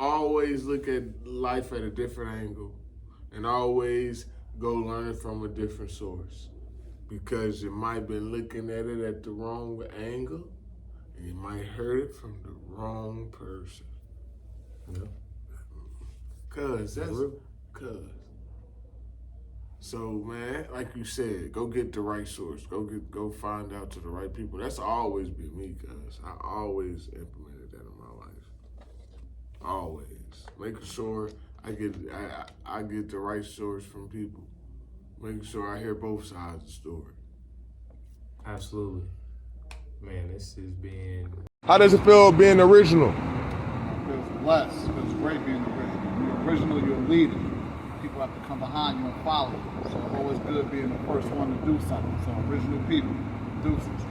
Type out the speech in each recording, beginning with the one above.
always look at life at a different angle, and always go learn from a different source, because you might have been looking at it at the wrong angle, and you might heard it from the wrong person. Yep. Cause so man, like you said, go get the right source. Go find out to the right people. That's always been me, cause I always implemented that in my life. Always making sure I get the right source from people. Making sure I hear both sides of the story. Absolutely. Man, this has been... How does it feel being original? It feels blessed. It feels great being original. You're original, you're a leader. People have to come behind you and follow you. So it's always good being the first one to do something. So original people, deuces.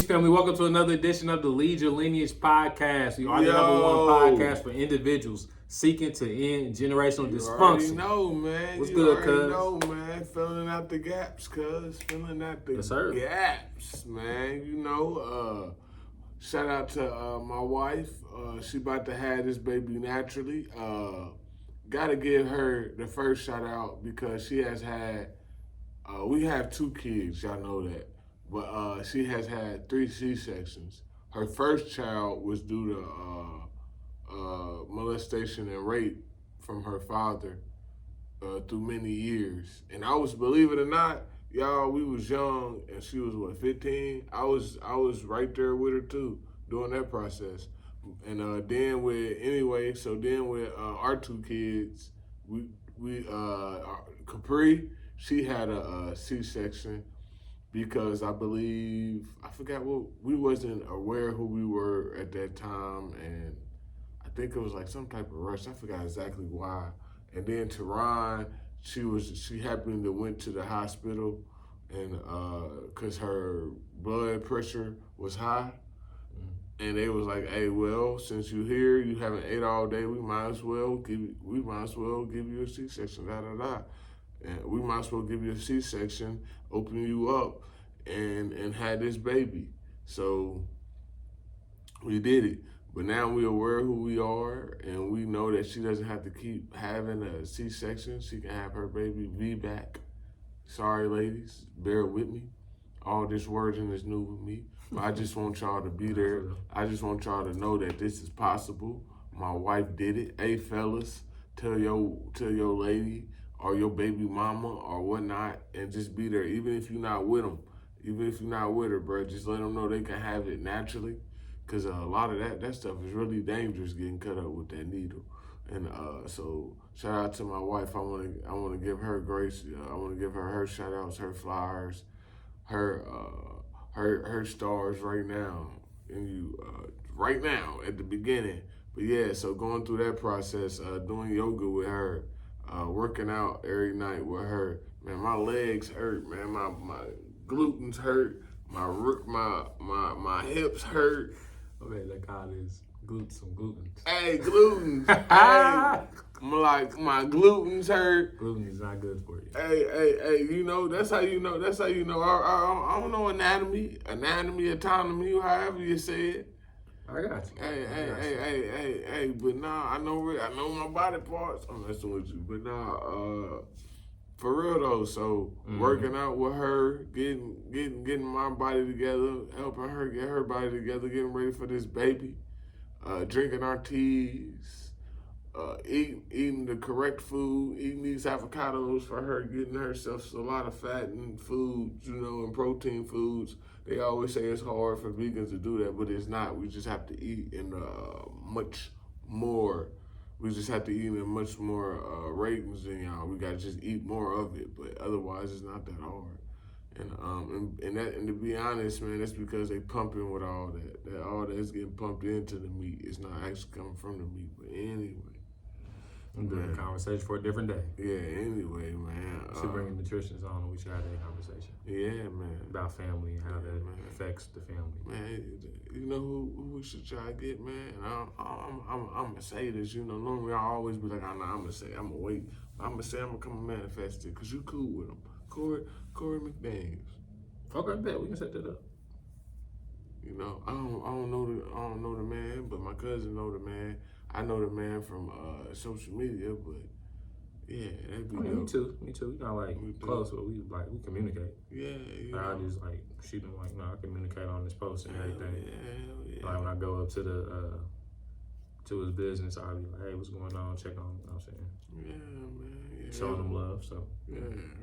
Family, welcome to another edition of the Lead Your Lineage podcast. We are the number one podcast for individuals seeking to end generational dysfunction. You already know, man. What's good, cuz? You already know, man. Filling out the gaps, cuz. Filling out the gaps, man. You know, shout out to my wife. She about to have this baby naturally. Gotta give her the first shout out because she has had, we have 2 kids, y'all know that. But she has had 3 C-sections. Her first child was due to molestation and rape from her father through many years. And I was, believe it or not, y'all, we was young, and she was, what, 15? I was right there with her too, during that process. And then with our 2 kids, Capri, she had a C-section. Because I forgot we wasn't aware who we were at that time, and I think it was like some type of rush. I forgot exactly why. And then Tehran, she happened to went to the hospital, and cause her blood pressure was high, and they was like, "Hey, well, since you here, you haven't ate all day, we might as well give you a C-section, and we might as well give you a C-section, open you up, and had this baby." So we did it. But now we're aware of who we are, and we know that she doesn't have to keep having a C-section. She can have her baby VBAC. Sorry, ladies, bear with me. All this wording is new with me. But I just want y'all to be there. I just want y'all to know that this is possible. My wife did it. Hey, fellas, tell your lady or your baby mama or whatnot, and just be there. Even if you're not with them, even if you're not with her, bro, just let them know they can have it naturally. Because a lot of that stuff is really dangerous, getting cut up with that needle. And so shout out to my wife. I want to give her grace. I want to give her shout outs, her flowers, her stars right now, and right now at the beginning. But yeah, so going through that process, doing yoga with her, working out every night with her. Man, my legs hurt, man. My glutes hurt. My hips hurt. Okay, that God is some gluten. Hey, gluten. Hey, my glutens hurt. Gluten is not good for you. Hey, you know, that's how you know. I don't know anatomy, autonomy, however you say it. I got you. Hey, but nah, I know my body parts. I'm messing with you, but nah, for real though. So working out with her, getting my body together, helping her get her body together, getting ready for this baby. drinking our teas, eating the correct food, eating these avocados for her, getting herself a lot of fat and foods, and protein foods. They always say it's hard for vegans to do that, but it's not. We just have to eat in much more. We just have to eat in much more ratings than y'all. We gotta just eat more of it, but otherwise it's not that hard. And to be honest, man, that's because they pumping with all that. That all that's getting pumped into the meat. It's not actually coming from the meat. But anyway. I'm doing a conversation for a different day. Yeah, anyway, man. We should bring a nutritionist on and we should have that conversation. Yeah, man. About family and how that affects the family. Man, you know who we should try to get, man? I'm gonna say this, normally I always be like, I'm gonna wait. I'm gonna say I'm gonna come and manifest it, because you cool with him. Corey McDaniels. Okay, bet we can set that up. I don't know the man, but my cousin know the man. I know the man from social media, but yeah, that'd be dope. Me too. We not close, but we communicate. Yeah, I just shoot him I communicate on this post and everything. Yeah. Like when I go up to the to his business, I'll be like, hey, what's going on? Check on him. You know what I'm saying? Yeah, man. Yeah. Showing him love. So yeah,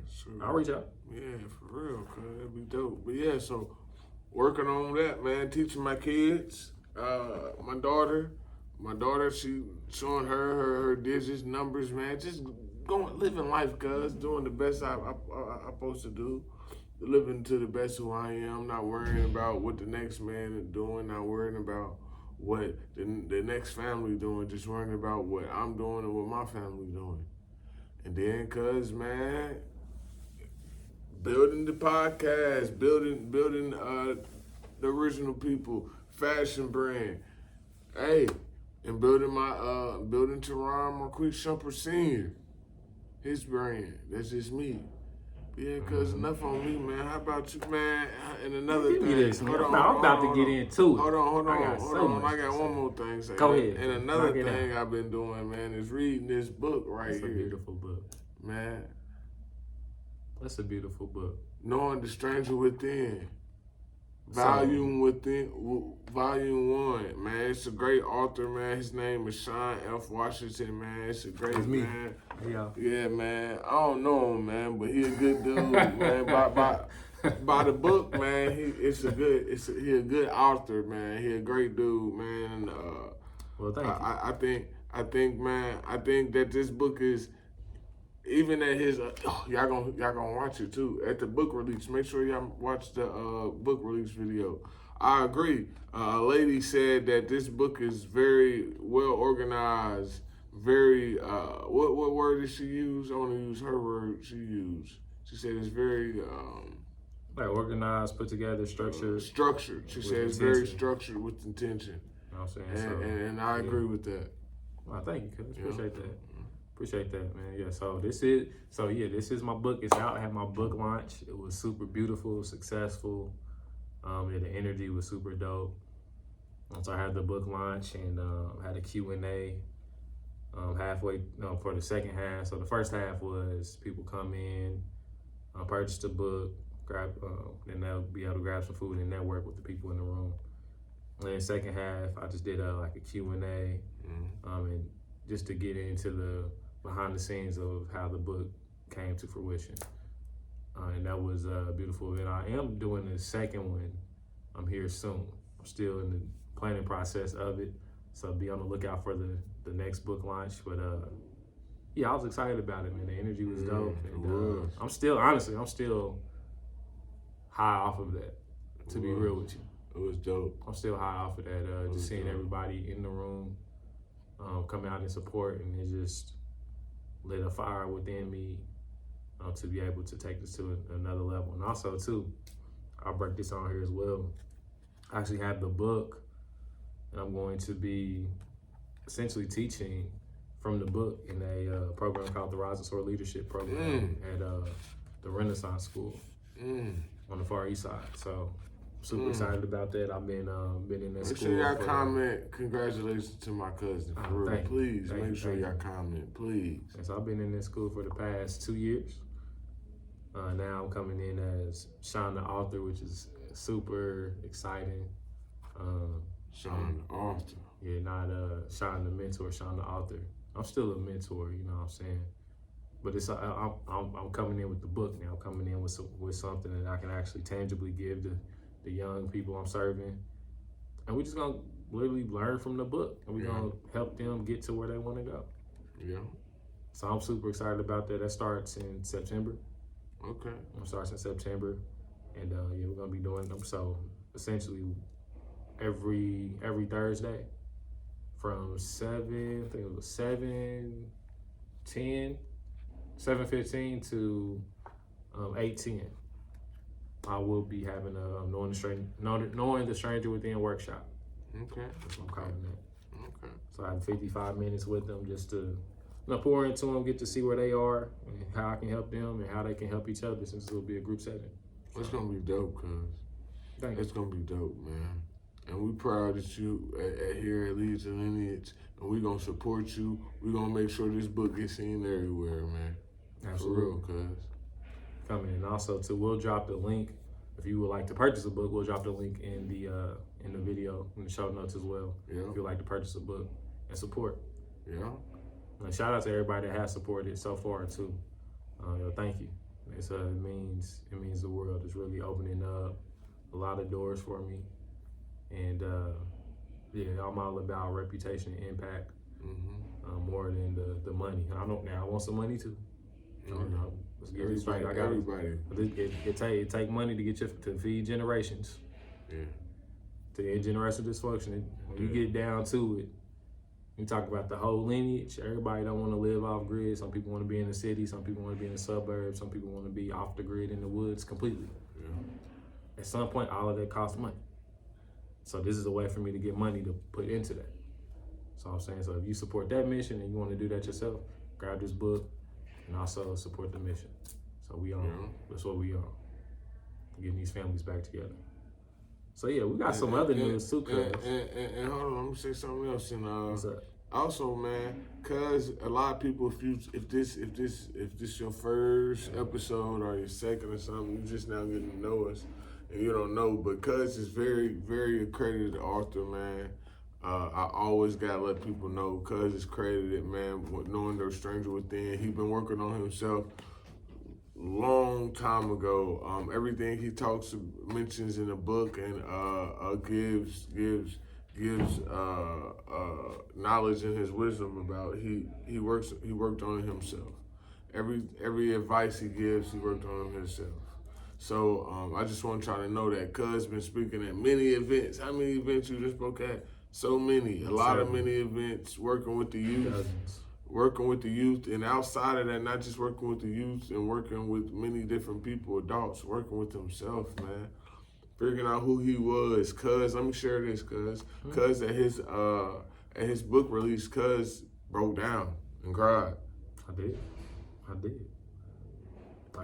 sure. I'll reach out. Yeah, for real, cause that'd be dope. But yeah, so working on that, man. Teaching my kids. My daughter, she showing her digits, numbers, man. Just living life, cuz doing the best I'm supposed to do. Living to the best who I am. Not worrying about what the next man is doing. Not worrying about what the next family doing. Just worrying about what I'm doing and what my family doing. And then, cuz, man, building the podcast, building the original people, fashion brand. Hey, and building Teron Marquis Shumpert Sr., his brand. That's just me. Yeah, cuz enough on me, man. How about you, man? And another thing. I'm about to get into it. Hold on. I got one more thing to say. Go ahead. And another thing I've been doing, man, is reading this book right here. It's a beautiful book. Man. That's a beautiful book. Knowing the Stranger Within. Volume 1, man. It's a great author, man. His name is Sean F. Washington, man. It's a great man. Yeah, man. I don't know him, man, but he a good dude, man. By the book, man, he a good author, man. He a great dude, man. Well, thank you. I think that this book is, even at his, y'all gonna watch it too. At the book release, make sure y'all watch the book release video. I agree. A lady said that this book is very well organized. Very, what word did she use? I want to use her word she used. She said it's very, organized, put together, structured. Structured. She said it's very structured with intention. You know what I'm saying? And I agree with that. Well, thank you, cuz. Appreciate that. Appreciate that, man. Yeah, this is my book. It's out. I had my book launch. It was super beautiful, successful. The energy was super dope. So I had the book launch and had a Q&A halfway for the second half. So the first half was people come in, purchase the book, grab, then they'll be able to grab some food and network with the people in the room. And then the second half, I just did a Q&A, and just to get into the behind the scenes of how the book came to fruition. And that was a beautiful event. I am doing the second one. I'm here soon. I'm still in the planning process of it. So be on the lookout for the next book launch. But yeah, I was excited about it, man. The energy was dope. And I'm still high off of that, to be real with you. It was dope. I'm still high off of that. Just seeing everybody in the room come out and support, and it just lit a fire within me to be able to take this to another level. And also, too, I'll break this on here as well. I actually have the book, and I'm going to be essentially teaching from the book in a program called the Rise and Soar Leadership Program at the Renaissance School on the Far East Side. So super excited about that. I've been in that school. Make sure y'all comment. Congratulations to my cousin. For real. Please make sure y'all comment, please. And so I've been in this school for the past 2 years. Now I'm coming in as Sean the author, which is super exciting. Sean the author. Yeah, not Sean the mentor, Sean the author. I'm still a mentor, you know what I'm saying? But it's I'm coming in with the book now. I'm coming in with something that I can actually tangibly give the young people I'm serving, and we're just gonna literally learn from the book, and we're gonna help them get to where they want to go. Yeah. So I'm super excited about that. That starts in September. Okay. It starts in September, and yeah, we're gonna be doing them. So essentially, every Thursday from 7, I think it was 7:10. 7:15 to 8:10. I will be having a knowing the stranger within workshop. Okay. That's what I'm calling that. Okay. So I have 55 minutes with them just to pour into them, get to see where they are, and how I can help them, and how they can help each other, since it will be a group setting. It's gonna be dope, cuz. Thank you. It's gonna be dope, man. And we proud that you here at Lead Your Lineage, and we gonna support you. We gonna make sure this book gets seen everywhere, man. Absolutely. For real, cuz. Coming, and also too, we'll drop the link if you would like to purchase a book. We'll drop the link in the video, in the show notes as well. Yeah. If you'd like to purchase a book and support. Yeah. And shout out to everybody that has supported so far too. Thank you. It means the world. It's really opening up a lot of doors for me, and yeah, I'm all about reputation and impact more than the money. I want some money too. Let's get this right. Everybody. It take money to get you to feed generations. Yeah. To end generational dysfunction. When you get down to it, you talk about the whole lineage. Everybody don't want to live off grid. Some people want to be in the city. Some people want to be in the suburbs. Some people want to be off the grid in the woods completely. Yeah. At some point, all of that costs money. So this is a way for me to get money to put into that. So I'm saying, so if you support that mission and you want to do that yourself, grab this book and also support the mission. So we on. Yeah. That's what we on. Getting these families back together. So yeah, we got some other news too, cuz. And hold on, let me say something else. And What's up? also, man, cuz a lot of people, if this your first episode or your second or something, you just now getting to know us and you don't know, but cuz is very, very accredited author, man. I always gotta let people know cuz is credited, man, with knowing the stranger within. He been working on himself long time ago. Everything he mentions in the book and gives knowledge and his wisdom about. He worked on it himself. Every advice he gives, he worked on it himself. So I just want y'all to know that cuz been speaking at many events. How many events you just spoke at? So many, many events, working with the youth. Dozens. Working with the youth, and outside of that, not just working with the youth and working with many different people, adults, working with himself, man. Figuring out who he was, cuz, let me share this, cuz at his book release, cuz broke down and cried. I did.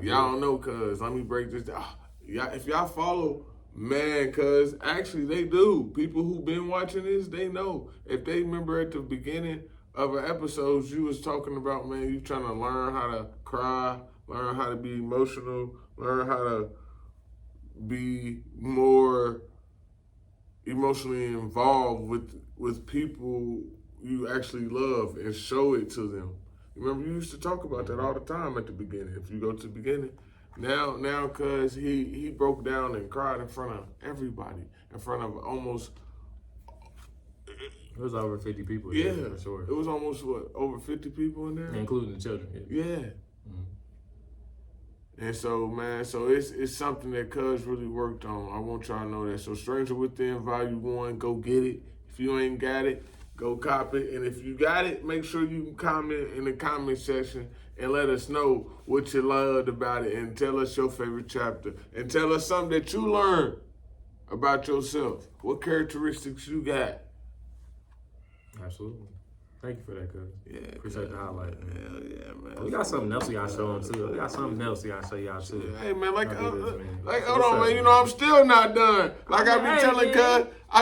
Y'all don't know, cuz, let me break this down. If y'all follow, man, cuz, actually they do. People who been watching this, they know. If they remember at the beginning of an episode, you was talking about, man, you trying to learn how to cry, learn how to be emotional, learn how to be more emotionally involved with people you actually love and show it to them. Remember, you used to talk about that all the time at the beginning. If you go to the beginning, now, cuz he broke down and cried in front of everybody, in front of almost. It was over 50 people. Yeah, there, for sure. It was almost over 50 people in there, including the children. Yeah. Mm-hmm. And so, man, it's something that cuz really worked on. I want y'all to know that. So, Stranger Within Volume 1, go get it. If you ain't got it, go cop it. And if you got it, make sure you comment in the comment section and let us know what you loved about it, and tell us your favorite chapter, and tell us something that you learned about yourself. What characteristics you got. Absolutely. Thank you for that, cuz. Yeah, Appreciate the highlight, man. Hell yeah, man. We got something else we gotta show them too. We got something else we gotta show y'all too. Hey, man, like hold What's on, up, man. You know, I'm still not done. Like I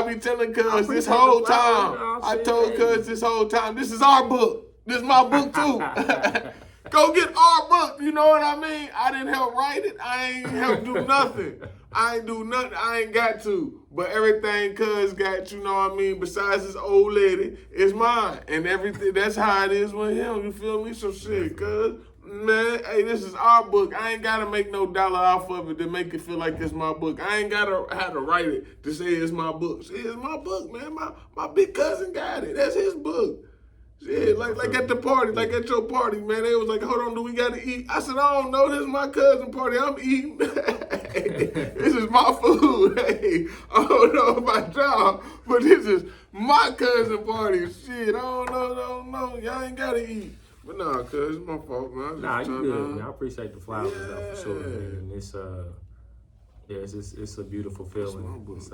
be telling cuz this whole time. I told cuz this whole time, this is our book. This is my book too. Go get our book. You know what I mean? I didn't help write it. I ain't help do nothing. I ain't do nothing. I ain't got to. But everything cuz got, you know what I mean, besides this old lady, is mine. And everything, that's how it is with him. You feel me? So shit, cuz, man, hey, this is our book. I ain't got to make no dollar off of it to make it feel like it's my book. I ain't got to have to write it to say it's my book. Shit, it's my book, man. My big cousin got it. That's his book. Shit, like at the party, like at your party, man. They was like, hold on, do we got to eat? I said, I don't know. This is my cousin party. I'm eating. This is my food. Hey, I don't know about y'all, but this is my cousin party. Shit, I don't know. Y'all ain't got to eat. But nah, cuz, it's my fault, man. Nah, you good, man. I appreciate the flowers, though, for sure, man. And it's a beautiful feeling. It's,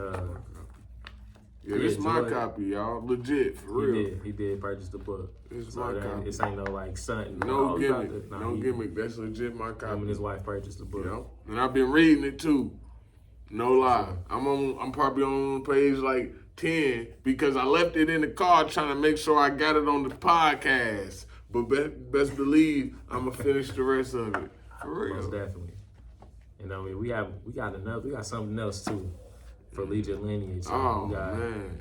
yeah, this is my copy, y'all. Legit, for real. He did purchase the book. It's my copy. This ain't no like something. No gimmick. No gimmick. That's legit my copy. Him and his wife purchased the book. Yep. And I've been reading it too. No lie. I'm probably on page like 10 because I left it in the car trying to make sure I got it on the podcast. But best believe I'm gonna finish the rest of it. For real. Most definitely. And I mean, we got something else too. For Lead Your Lineage. Oh, man.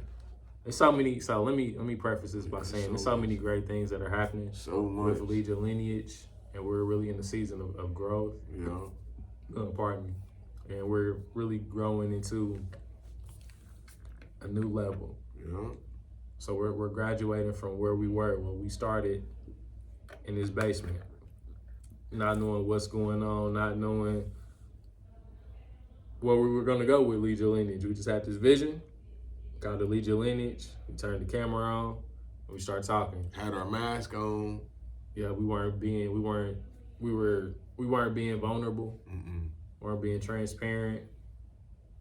There's so many, so let me preface this by saying there's so many great things that are happening with Lead Your Lineage, and we're really in the season of growth. Yeah. Pardon me. And we're really growing into a new level. Yeah. So we're graduating from where we were when we started in this basement, not knowing what's going on, not knowing where we were gonna go with Lead Your Lineage. We just had this vision, got to Lead Your Lineage. We turned the camera on, and we started talking. Had our mask on. Yeah, we weren't being vulnerable. Mm-mm. We weren't being transparent.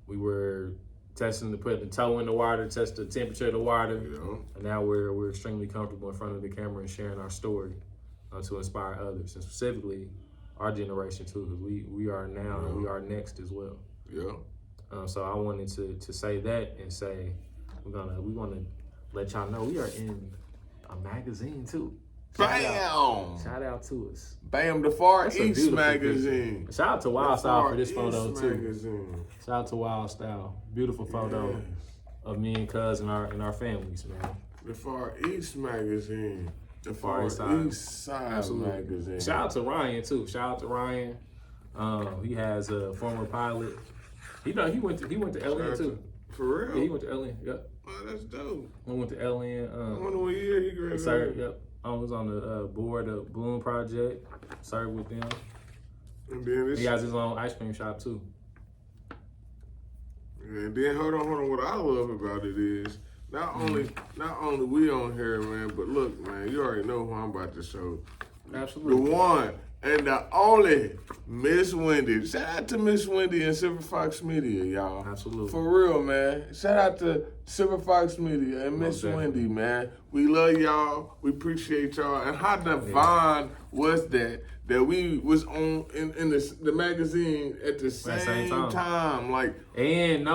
We were putting the toe in the water, test the temperature of the water. Yeah. And now we're extremely comfortable in front of the camera and sharing our story to inspire others, and specifically our generation too, because we are now and we are next as well. Yeah. So I wanted to say that and say we want to let y'all know we are in a magazine too. Shout out to us. Bam, the Far That's a East beautiful magazine. Shout out to Wild Style for this photo East too. Magazine. Shout out to Wild Style. Beautiful photo of me and Cuz and our families, man. The Far East magazine. The Far East Side magazine. Shout out to Ryan too. Shout out to Ryan. He has a former pilot. He went to LN too. For real? Yeah, he went to LN. Yep. Oh, that's dope. I went to LN. I wonder what year he graduated. Sir, yep. I was on the board of Bloom Project. Served with them. And then He has his own ice cream shop too. And then hold on. What I love about it is not only we on here, man, but look, man, you already know who I'm about to show. Absolutely. The one and the only Miss Wendy. Shout out to Miss Wendy and Silver Fox Media, y'all. Absolutely. For real, man. Shout out to Silver Fox Media and Miss Wendy, man. We love y'all. We appreciate y'all. And how divine was that we was on in the magazine at the same time. Like, and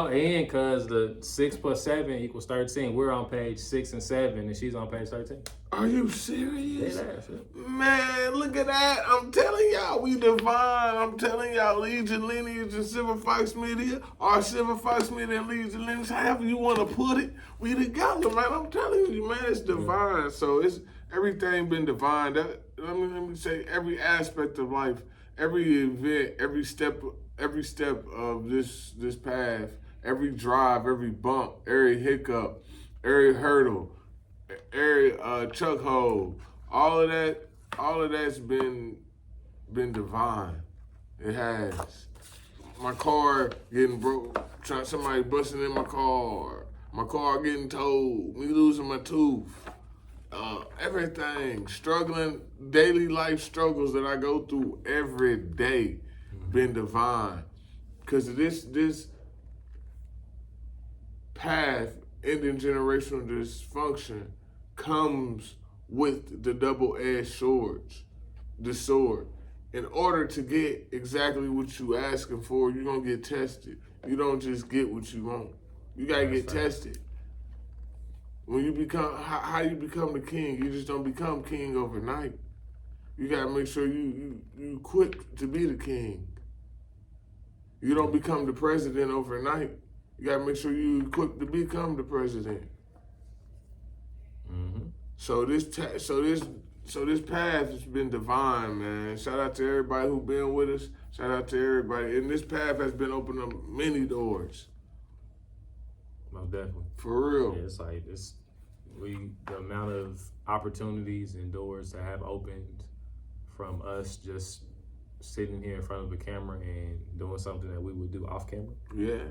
cause the 6 + 7 = 13. We're on page 6 and 7, and she's on page 13. are you serious? Yeah. Man, look at that. I'm telling y'all, we divine. I'm telling y'all, Lead Your Lineage and Silver Fox Media, or Silver Fox Media and Lead Your Lineage, however you want to put it, we together, man. I'm telling you, man, it's divine. So it's everything been divine. Let me say, every aspect of life, every event, every step of this path, every drive, every bump, every hiccup, every hurdle, every chuck hole, all of that's been divine. It has. My car getting broke, somebody busting in my car getting towed, me losing my tooth, everything, struggling, daily life struggles that I go through every day, been divine. Because this path, ending generational dysfunction, comes with the double-edged sword. In order to get exactly what you asking for, you're going to get tested. You don't just get what you want. You got to get tested. When you become, how you become the king, you just don't become king overnight. You got to make sure you equipped to be the king. You don't become the president overnight. You gotta make sure you equipped to become the president. Mm-hmm. So this path has been divine, man. Shout out to everybody who been with us. Shout out to everybody. And this path has been opening up many doors. Most definitely. For real. Yeah, it's like the amount of opportunities and doors that have opened from us just sitting here in front of a camera and doing something that we would do off camera. Yeah.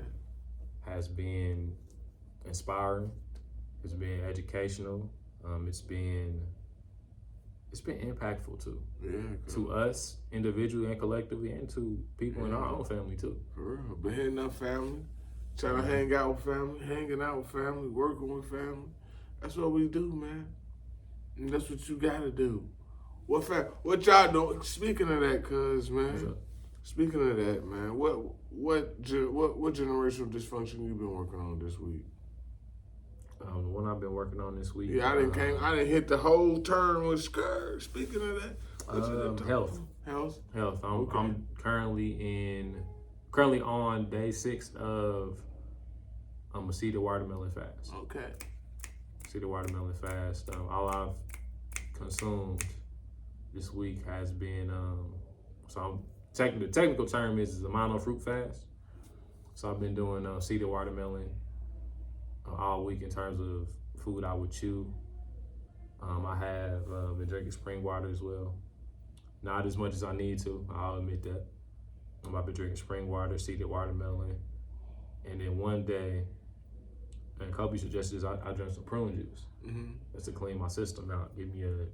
Has been inspiring. It's been educational. It's been impactful too. Yeah. To us individually and collectively, and to people in our own family too. For real. Been hitting up family. Trying to hang out with family, hanging out with family, working with family. That's what we do, man. And that's what you gotta do. What y'all doing? Speaking of that, cuz, man. Speaking of that, man. What generational dysfunction you been working on this week? The one I've been working on this week. Yeah, I didn't hit the whole turn with skirt. Speaking of that, health. Okay. I'm currently on day 6 of a cedar watermelon fast. Okay. Cedar watermelon fast. All I've consumed this week has been the technical term is a mono fruit fast. So I've been doing cedar watermelon all week in terms of food I would chew. I have been drinking spring water as well. Not as much as I need to, I'll admit that. I've been drinking spring water, cedar watermelon, and then one day, and Kobe suggested I drank some prune juice. Mm-hmm. Just to clean my system out, give me a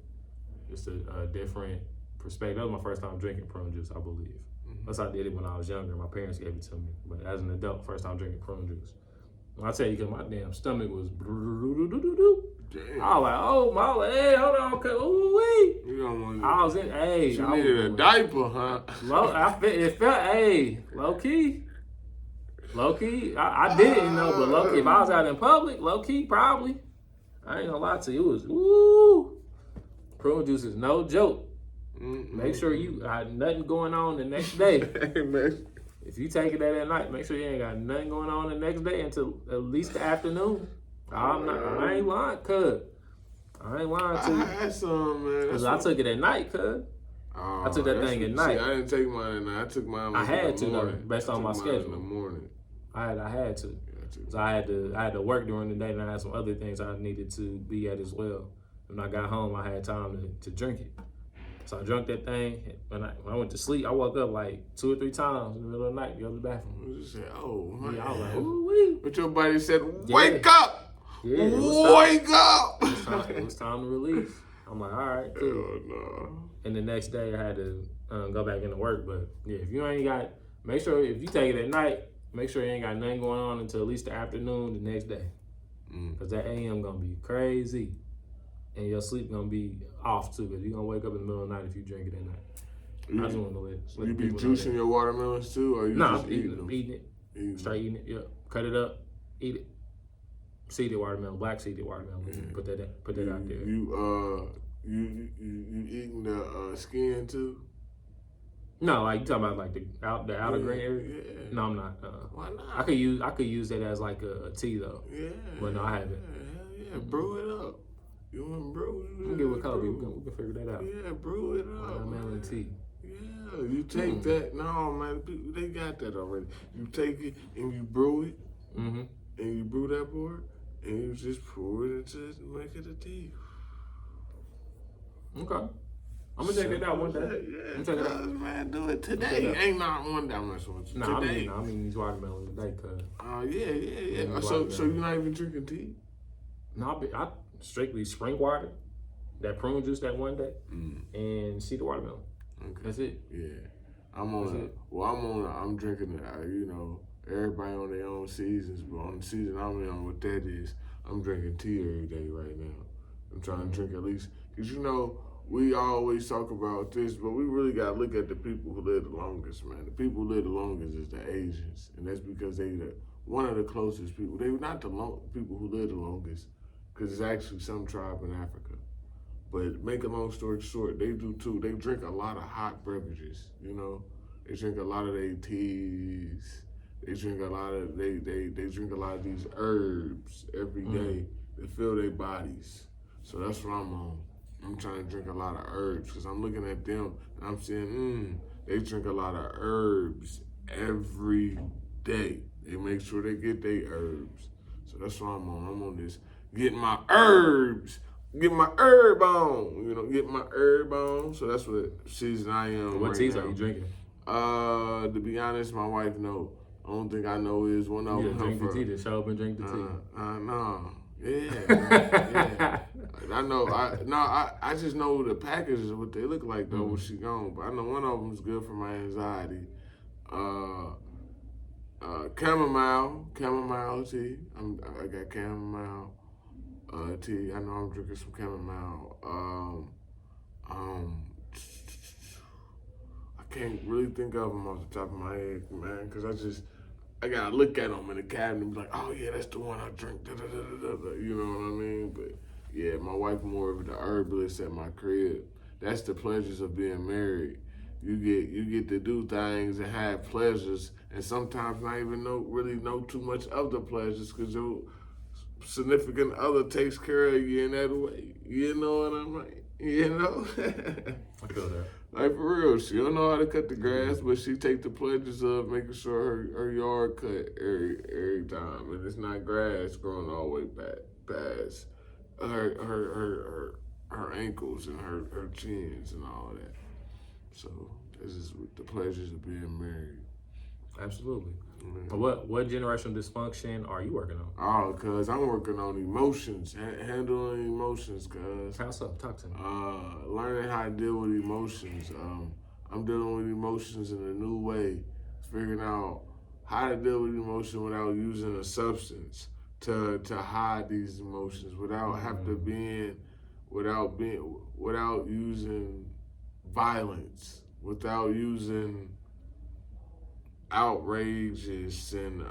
different perspective. That was my first time drinking prune juice, I believe. Mm-hmm. Unless I did it when I was younger. My parents gave it to me. But as an adult, first time drinking prune juice. I tell you, because my damn stomach was. Damn. I was like, oh my, hey, hold on, ooh-wee. You don't want. I was in, hey. You needed a diaper, huh? It felt, hey, low key. I didn't know, but low key, if I was out in public, low key, probably. I ain't gonna lie to you, it was, woo. Prune juice is no joke. Mm-mm. Make sure you had nothing going on the next day. If you take it at night, make sure you ain't got nothing going on the next day until at least the afternoon. I ain't lying, cuz. I ain't lying to you. I had some, man. Because I took it at night, cuz. I took that thing at night. See, I didn't take mine at night. I took mine I had in the to, morning. though, based on my schedule. In the morning. I had to. So I had to work during the day, and I had some other things I needed to be at as well. When I got home, I had time to drink it. So I drank that thing. When I went to sleep, I woke up like 2 or 3 times in the middle of the night to go to the bathroom. I just said, oh, man. Yeah, I was like, ooh-wee. But your body said, wake up! Yeah, wake up! It was time to release. I'm like, all right, cool. Hell no. And the next day, I had to go back into work. But yeah, if you ain't got, make sure if you take it at night, make sure you ain't got nothing going on until at least the afternoon the next day. Because that AM gonna be crazy. And your sleep gonna be off too, because you're gonna wake up in the middle of the night if you drink it at night. I just want to let You be people know juicing your watermelons too, or you just eating them? Eating it. Straight eating it, yeah. Cut it up, eat it. Seeded watermelon, black seeded watermelon. Yeah. Put that out there. You eating the skin too? No, like you talking about like the outer green area? Yeah. No, I'm not. Why not? I could use that as like a tea though. Yeah. But no, I haven't. Yeah, brew it up. You want to brew it? We can get with Kobe. We can figure that out. Yeah, brew it up. Watermelon tea. Yeah, you take that. No, man, people, they got that already. You take it and you brew it, Mm-hmm. and you brew that part, and you just pour it into make it a tea. Okay. I'm gonna check that out one day. Yeah, I'm check it out. Man, do it today. Ain't not one day. I'm messing with you. Today. I mean these watermelons today, cuz. Yeah. So you're not even drinking tea? No, I strictly spring water, that prune juice that one day, and cedar watermelon. Okay. That's it. Yeah. I'm drinking it, you know, everybody on their own seasons, but on the season I'm on, what that is, I'm drinking tea every day right now. I'm trying to drink at least, because you know, we always talk about this, but we really got to look at the people who live the longest, man. The people who live the longest is the Asians, and that's because they one of the closest people. They're not the people who live the longest, because it's actually some tribe in Africa. But make a long story short, they do too. They drink a lot of hot beverages, you know. They drink a lot of their teas. They drink a lot of they drink a lot of these herbs every day to fill their bodies. So that's what I'm on. I'm trying to drink a lot of herbs because I'm looking at them and I'm saying, they drink a lot of herbs every day. They make sure they get their herbs. So that's what I'm on. I'm on this getting my herbs, get my herb on. Get my herb on. So that's what season I am. What right teas now. are you drinking? To be honest, my wife know. The only thing I know is one of them. Drink the tea. Just show up and drink the tea. No. Yeah. I know. I just know the packages, what they look like though. When she gone, but I know one of them is good for my anxiety. Chamomile tea. I got chamomile tea. I know I'm drinking some chamomile. I can't really think of them off the top of my head, man, because I gotta look at them in the cabinet and be like, oh yeah, that's the one I drink. Da, da, da, da, da. You know what I mean? But yeah, my wife more of the herbalist at my crib. That's the pleasures of being married. You get to do things and have pleasures, and sometimes not even really know too much of the pleasures because your significant other takes care of you in that way. You know what I mean? I feel that. Like for real, she don't know how to cut the grass, but she take the pleasures of making sure her yard cut every time, and it's not grass growing all the way past her ankles and her chins and all of that. So this is the pleasures of being married. Absolutely. Mm-hmm. What generational dysfunction are you working on? Oh, cause I'm working on emotions, handling emotions, cause. How so? Talk to me. Learning how to deal with emotions. I'm dealing with emotions in a new way, figuring out how to deal with emotion without using a substance to hide these emotions, without without using violence, without using outrageous and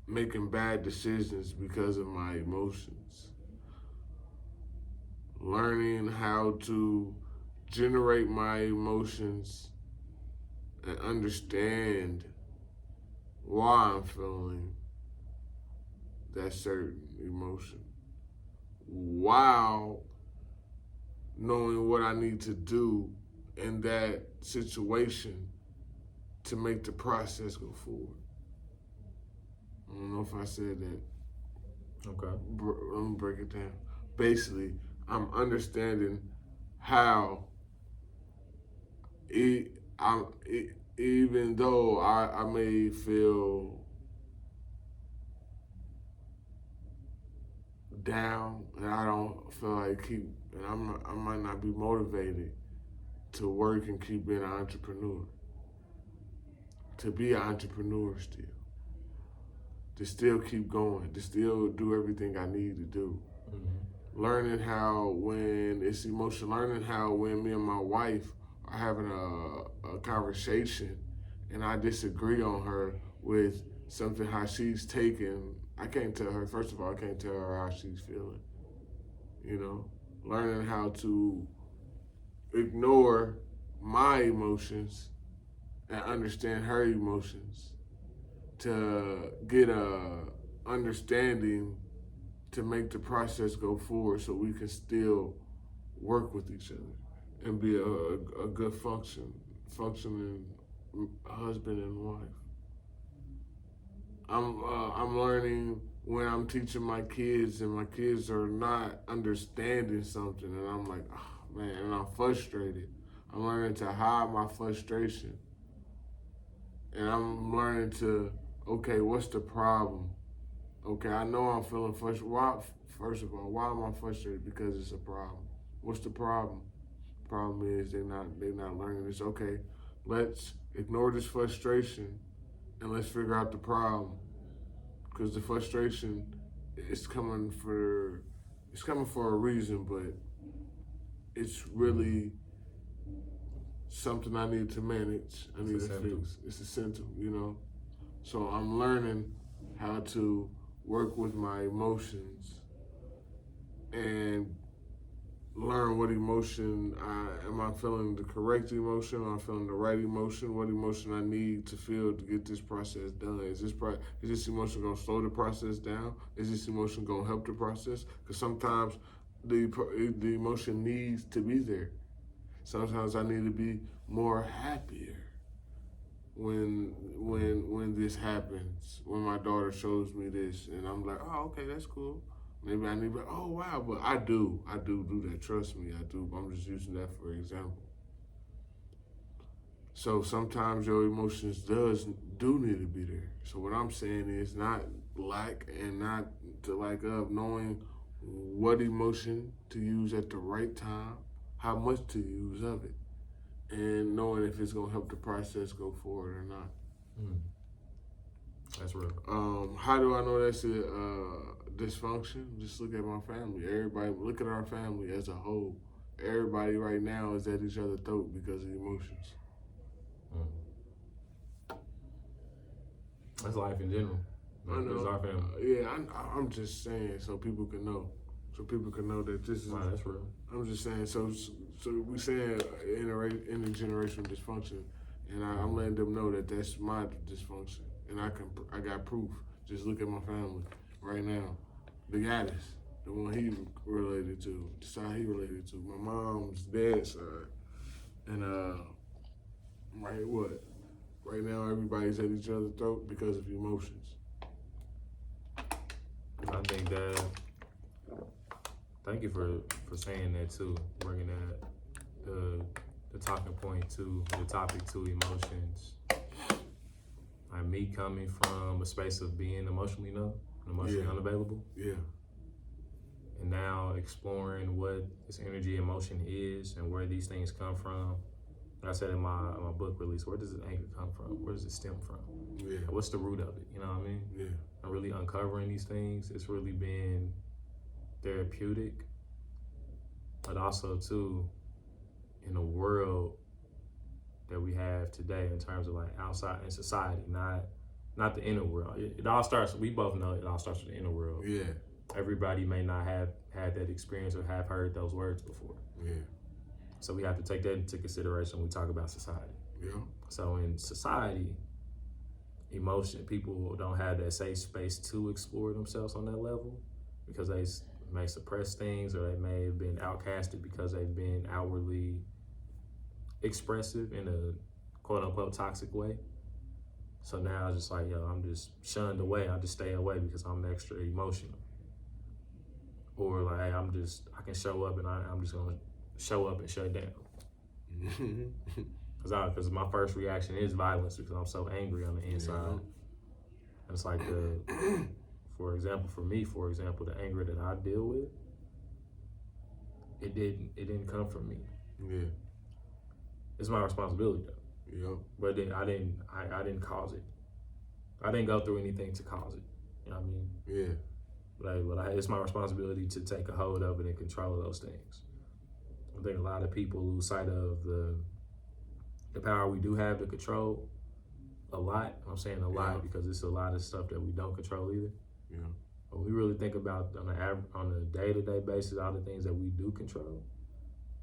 making bad decisions because of my emotions. Learning how to generate my emotions and understand why I'm feeling that certain emotion while knowing what I need to do in that situation to make the process go forward. I don't know if I said that. Okay. Let me break it down. Basically, I'm understanding how even though I may feel down and I don't feel like I might not be motivated to work and keep being an entrepreneur. To be an entrepreneur still. To still keep going. To still do everything I need to do. Mm-hmm. Learning how when it's emotional, learning how when me and my wife are having a conversation and I disagree on her with something how she's taken, I can't tell her, first of all, I can't tell her how she's feeling. Learning how to ignore my emotions and understand her emotions to get a understanding to make the process go forward so we can still work with each other and be a good functioning husband and wife. I'm learning when I'm teaching my kids and my kids are not understanding something and I'm like, oh, man, and I'm frustrated. I'm learning to hide my frustration. And I'm learning to, okay, what's the problem? Okay, I know I'm feeling frustrated. Why? First of all, why am I frustrated? Because it's a problem. What's the problem? The problem is they're not learning this. Okay, let's ignore this frustration and let's figure out the problem. Because the frustration is coming for a reason, but it's really something I need to manage. I need to fix. It's a symptom, So I'm learning how to work with my emotions and learn what emotion am I feeling the correct emotion? Am I feeling the right emotion? What emotion I need to feel to get this process done? Is this emotion gonna slow the process down? Is this emotion gonna help the process? Because sometimes the emotion needs to be there. Sometimes I need to be more happier when this happens. When my daughter shows me this, and I'm like, oh, okay, that's cool. Maybe I need to, oh wow, but I do that. Trust me, I do. I'm just using that for example. So sometimes your emotions do need to be there. So what I'm saying is not lack and not to lack of knowing what emotion to use at the right time, how much to use of it, and knowing if it's gonna help the process go forward or not. That's real. How do I know that's a dysfunction? Just look at my family. Everybody, look at our family as a whole. Everybody right now is at each other's throat because of emotions. That's life in general. I know. It's our family. Yeah, I'm just saying so people can know. So people can know that this is. Wow, that's real. I'm just saying so we saying intergenerational dysfunction, and I'm letting them know that that's my dysfunction, and I got proof. Just look at my family right now. The Gaddis, the one he related to, the side he related to, my mom's dad's side, and right now everybody's at each other's throat because of emotions. I think that. Thank you for saying that too, bringing that the talking point to the topic to emotions. Like me coming from a space of being emotionally numb, emotionally unavailable. Yeah. And now exploring what this energy emotion is and where these things come from. Like I said in my book release, where does the anger come from? Where does it stem from? Yeah. What's the root of it? You know what I mean? Yeah. And really uncovering these things, it's really been therapeutic, but also too in the world that we have today in terms of like outside in society, not the inner world. It all starts, we both know it all starts with the inner world. Yeah. Everybody may not have had that experience or have heard those words before. Yeah. So we have to take that into consideration when we talk about society. Yeah. So in society, emotion, people don't have that safe space to explore themselves on that level because they may suppress things, or they may have been outcasted because they've been outwardly expressive in a quote unquote toxic way. So now it's just like, yo, I'm just shunned away. I just stay away because I'm extra emotional. Or like, hey, I can show up and I'm just gonna show up and shut down. Because my first reaction is violence because I'm so angry on the inside. Yeah. It's like for example, the anger that I deal with, it didn't come from me. Yeah. It's my responsibility though. Yeah. But then I didn't cause it. I didn't go through anything to cause it. You know what I mean? Yeah. But it's my responsibility to take a hold of it and control those things. I think a lot of people lose sight of the power we do have to control a lot. I'm saying a lot because it's a lot of stuff that we don't control either. Yeah. But we really think about on a day-to-day basis all the things that we do control.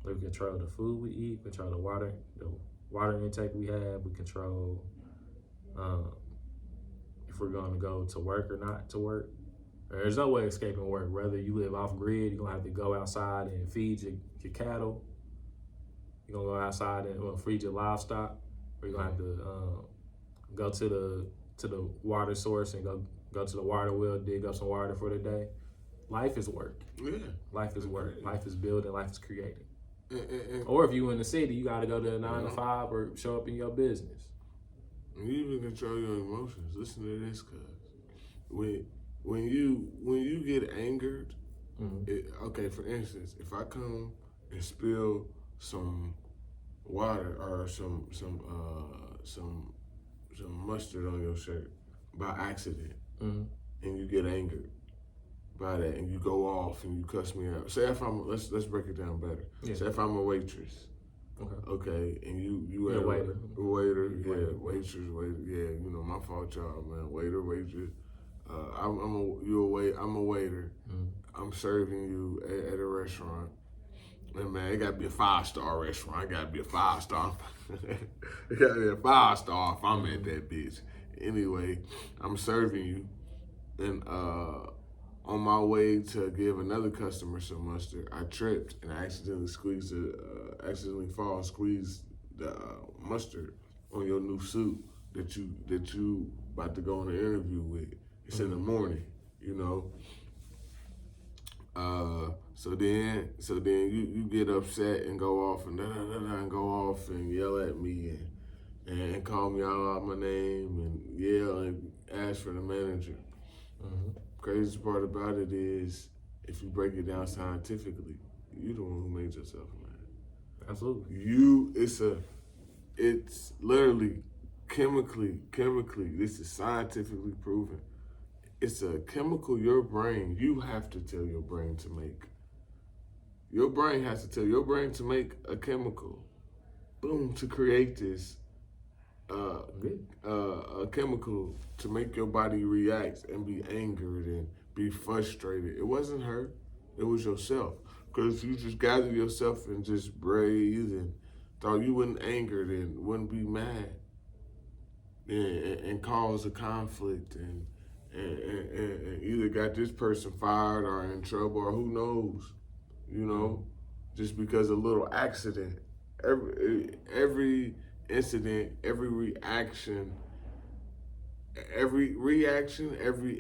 We control the food we eat, control the water intake we have, we control if we're going to go to work or not to work. There's no way escaping work. Whether you live off grid, you're gonna have to go outside and feed your cattle. You're gonna go outside and feed your livestock, or you're gonna have to go to the water source and go to the water well, dig up some water for the day. Life is work. Yeah. Life is work. Life is building. Life is creating. Or if you in the city, you got to go to a 9 to 5 or show up in your business. You even control your emotions. Listen to this, cuz when you get angered, okay, for instance, if I come and spill some water or some mustard on your shirt by accident, and you get angered by that, and you go off and you cuss me out. Say if let's break it down better. Yeah. Say if I'm a waitress. Okay, and you a waiter, waitress, yeah, you know, my fault, y'all, man. Waiter, waitress. I'm a waiter. I'm serving you at a restaurant, And man, it gotta be a 5-star restaurant. It gotta be a 5-star. It gotta be a 5-star if I'm at that bitch. Anyway, I'm serving you, and on my way to give another customer some mustard, I tripped and I accidentally squeezed the mustard on your new suit that you about to go on an interview with. It's in the morning, you know. So then you get upset and go off and go off and yell at me and call me out my name and yell and ask for the manager. Crazy part about it is, if you break it down scientifically, you the one who made yourself mad. Absolutely. It's literally chemically, this is scientifically proven. It's a chemical you have to tell your brain to make. Your brain has to tell your brain to make a chemical, boom, to create this a chemical to make your body react and be angered and be frustrated. It wasn't her, it was yourself. Because you just gathered yourself and just breathe and thought you wouldn't angered and wouldn't be mad and cause a conflict and either got this person fired or in trouble or who knows, you know, just because a little accident. Every incident, every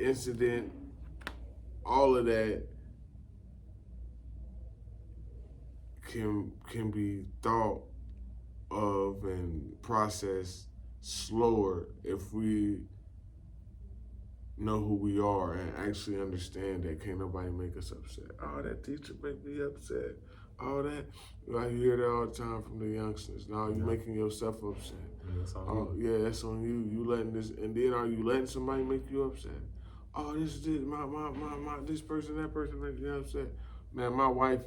incident, all of that can be thought of and processed slower if we know who we are and actually understand that can't nobody make us upset. Oh, that teacher make me upset. All that, you hear that all the time from the youngsters. Now you making yourself upset. That's on you. Yeah, that's on you. You letting this, and then are you letting somebody make you upset? Oh, this this person, that person make you upset. Man, my wife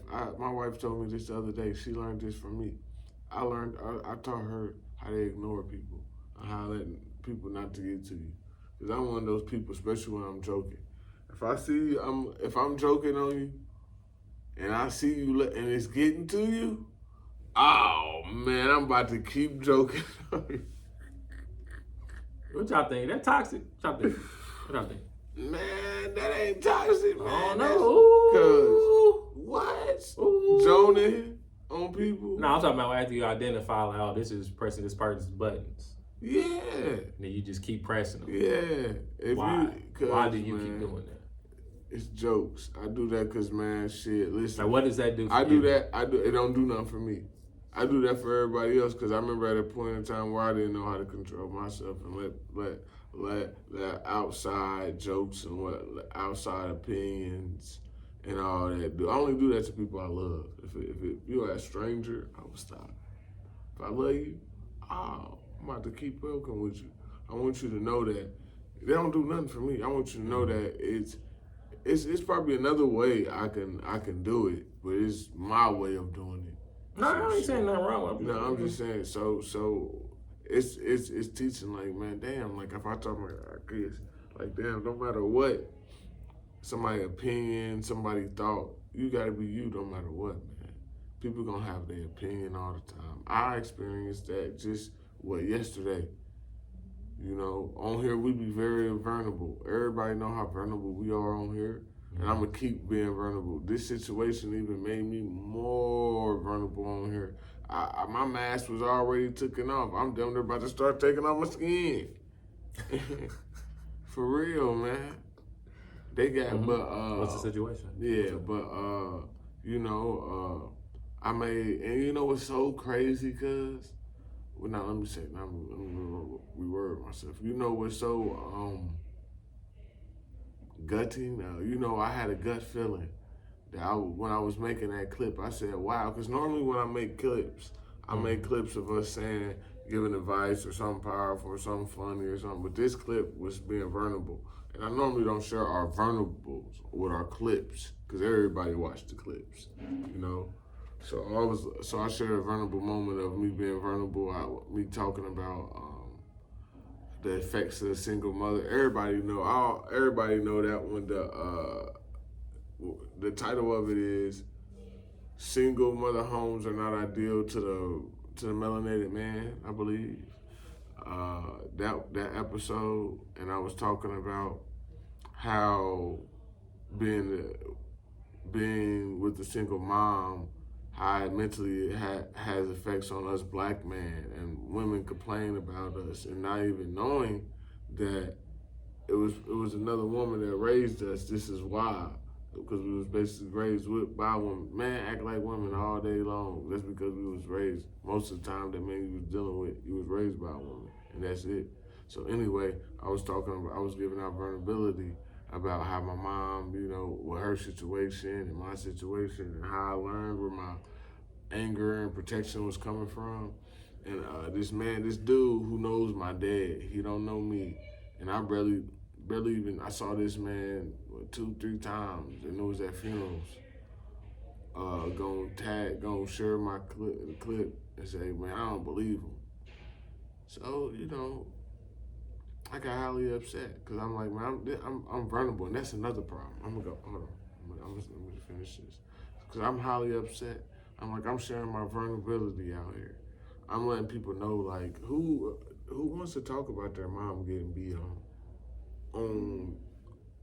told me this the other day. She learned this from me. I taught her how to ignore people, and how to let people not to get to you. Cause I'm one of those people, especially when I'm joking. If I see if I'm joking on you, and I see you and it's getting to you, oh man, I'm about to keep joking on you. What y'all think? That toxic? What y'all think? Man, that ain't toxic, man. Oh no. Cause what? Ooh. Joning on people? No, I'm talking about after you identify, like, oh, this person's buttons. Yeah. And then you just keep pressing them. Yeah. Why do you keep doing that? It's jokes. I do that because, man, shit, listen. Like, what does that do for you? you? It don't do nothing for me. I do that for everybody else because I remember at a point in time where I didn't know how to control myself and let outside jokes and outside opinions and all that do. I only do that to people I love. If you're a stranger, I will stop. If I love you, I'm about to keep working with you. I want you to know that they don't do nothing for me. I want you to know that it's probably another way I can do it, but it's my way of doing it. No, I ain't saying nothing wrong with it. No, I'm just saying. So it's teaching, like, man, damn, like if I talk my kids, like, damn, no matter what somebody's opinion, somebody thought, you gotta be you no matter what, man. People gonna have their opinion all the time. I experienced that just yesterday. You know, on here we be very vulnerable. Everybody know how vulnerable we are on here. And I'm gonna keep being vulnerable. This situation even made me more vulnerable on here. My mask was already taken off. I'm damn near about to start taking off my skin. For real, man. They got, but what's the situation? Yeah, but you know, and you know what's so crazy, cuz? Well, now let me reword myself. You know what's so gutting? You know, I had a gut feeling that when I was making that clip, I said, wow, because normally when I make clips, I make clips of us giving advice or something powerful or something funny or something, but this clip was being vulnerable. And I normally don't share our vulnerables with our clips because everybody watched the clips, you know? So I shared a vulnerable moment of me being vulnerable, me talking about the effects of a single mother. Everybody know that one. The title of it is single mother homes are not ideal to the melanated man, I believe. That episode, and I was talking about how being with a single mom, how it mentally has effects on us black men, and women complain about us and not even knowing that it was another woman that raised us. This is why, because we was basically raised by women. Man act like women all day long. That's because we was raised, most of the time that man you was dealing with, you was raised by a woman, and that's it. So anyway, I was giving out vulnerability about how my mom, with her situation and my situation, and how I learned where my anger and protection was coming from. And this dude who knows my dad, he don't know me, and I barely even, I saw this man 2-3 times, and it was at funerals. Gonna share my clip and say, man, I don't believe him. So I got highly upset because I'm like, man, I'm vulnerable, and that's another problem. I'm gonna go. Hold on, I'm just finish this because I'm highly upset. I'm like, I'm sharing my vulnerability out here. I'm letting people know, like, who wants to talk about their mom getting beat on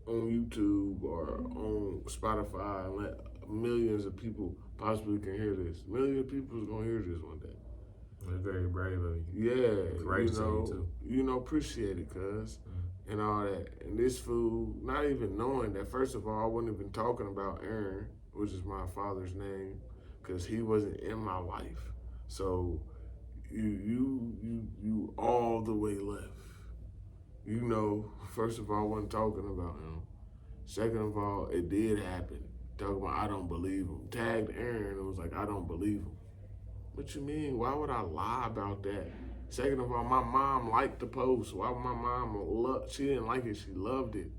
YouTube or on Spotify and let millions of people possibly can hear this. Millions of people is gonna hear this one day. That's very brave of you. Yeah, Great too. Appreciate it, cuz, and all that. And this fool, not even knowing that, first of all, I wouldn't have been talking about Aaron, which is my father's name, because he wasn't in my life. So you all the way left. First of all, I wasn't talking about him. Second of all, it did happen. Talking about I don't believe him. Tagged Aaron, it was like, I don't believe him. What you mean? Why would I lie about that? Second of all, my mom liked the post. Why would my mom she didn't like it, she loved it.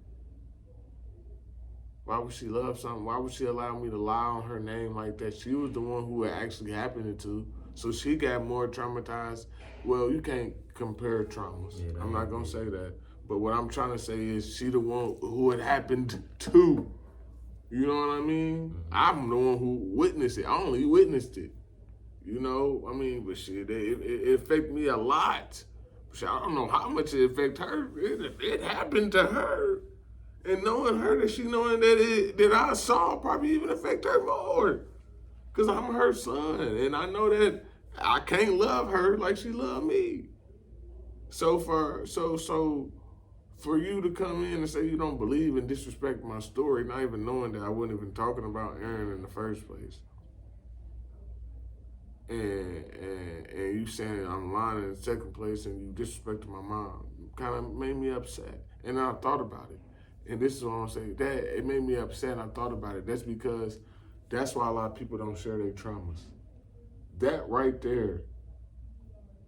Why would she love something? Why would she allow me to lie on her name like that? She was the one who it actually happened to. So she got more traumatized. Well, you can't compare traumas. Yeah, I'm not going to say that. But what I'm trying to say is she the one who it happened to. You know what I mean? Mm-hmm. I'm the one who witnessed it. I only witnessed it. But shit, it affected me a lot. Shit, I don't know how much it affected her. It happened to her. And knowing her, knowing that I saw probably even affect her more. Because I'm her son. And I know that I can't love her like she loved me. So for you to come in and say you don't believe and disrespect my story, not even knowing that I wouldn't have been talking about Aaron in the first place. And you saying I'm lying in the second place and you disrespected my mom kind of made me upset. And I thought about it. And this is what I'm saying. That it made me upset and I thought about it. That's because that's why a lot of people don't share their traumas. That right there,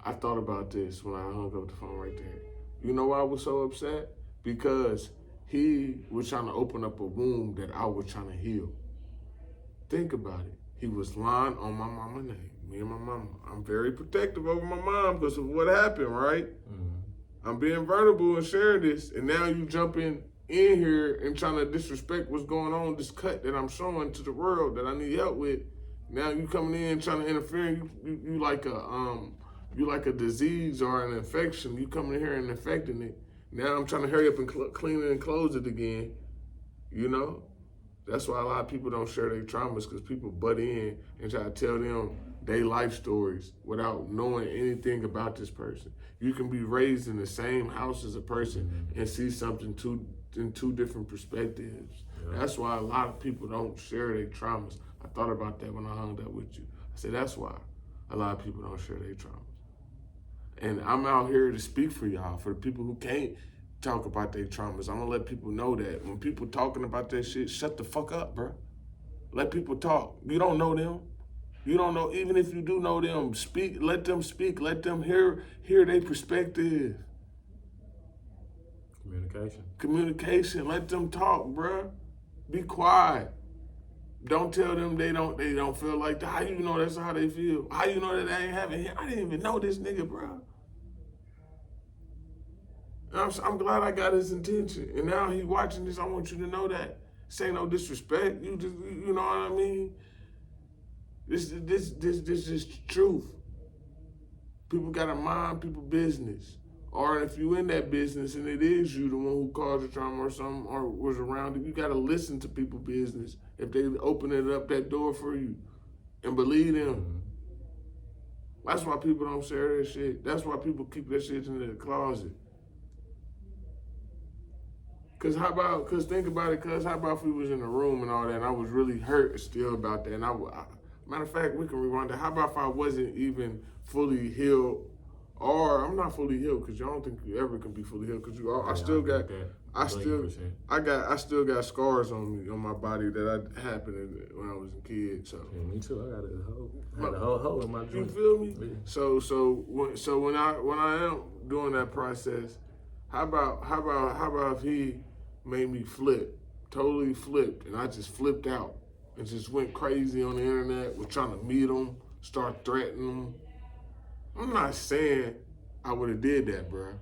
I thought about this when I hung up the phone right there. You know why I was so upset? Because he was trying to open up a wound that I was trying to heal. Think about it. He was lying on my mama's name. Me and my mama. I'm very protective over my mom because of what happened, right? Mm-hmm. I'm being vulnerable and sharing this, and now you jumping in here and trying to disrespect what's going on, this cut that I'm showing to the world that I need help with. Now you coming in trying to interfere. You like a disease or an infection. You coming in here and infecting it. Now I'm trying to hurry up and clean it and close it again. That's why a lot of people don't share their traumas, because people butt in and try to tell them their life stories without knowing anything about this person. You can be raised in the same house as a person and see something in two different perspectives. Yeah. That's why a lot of people don't share their traumas. I thought about that when I hung up with you. I said, that's why a lot of people don't share their traumas. And I'm out here to speak for y'all, for the people who can't talk about their traumas. I'm gonna let people know that when people talking about that shit, shut the fuck up, bro. Let people talk. You don't know them. You don't know, even if you do know them, speak, let them speak, let them hear their perspective. Communication, let them talk, bro. Be quiet. Don't tell them they don't feel like that. How you know that's how they feel? How you know that they ain't having him? I didn't even know this nigga, bro. I'm glad I got his attention. And now he watching this, I want you to know that. Say no disrespect. You know what I mean? This is truth. People gotta mind people business. Or if you in that business and it is you, the one who caused the trauma or something, or was around it, you gotta listen to people business. If they open it up that door for you and believe them. That's why people don't share that shit. That's why people keep that shit in their closet. Cause think about it, how about if we was in a room and all that and I was really hurt still about that and matter of fact, we can rewind that. How about if I wasn't even fully healed, or I'm not fully healed, because you don't think you ever can be fully healed, because I still got scars on me, on my body that happened when I was a kid. So yeah, me too. I got a whole hole in my joint. You feel me? Yeah. So when I am doing that process, how about if he made me totally flipped, and I just flipped out and just went crazy on the internet, was trying to meet him, start threatening him. I'm not saying I would have did that, bro.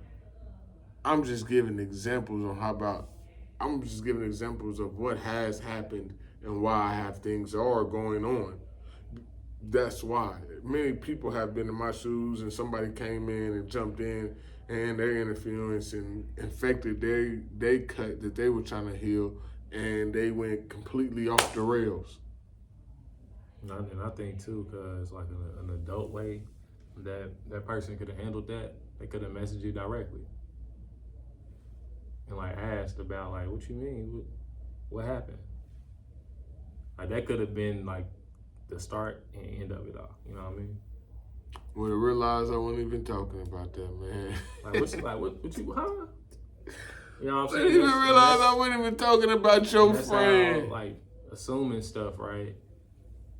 I'm just giving examples of what has happened and why I have things are going on. That's why. Many people have been in my shoes and somebody came in and jumped in and their interference and infected they cut that they were trying to heal, and they went completely off the rails. And I think too, cause like an adult way that person could have handled that, they could have messaged you directly and like asked about like, what you mean? What happened? Like that could have been like the start and end of it all. You know what I mean? When I realized I wasn't even talking about that, man. What you, huh? You know what I'm I saying? didn't even realize I wasn't even talking about your friend. How, like assuming stuff, right?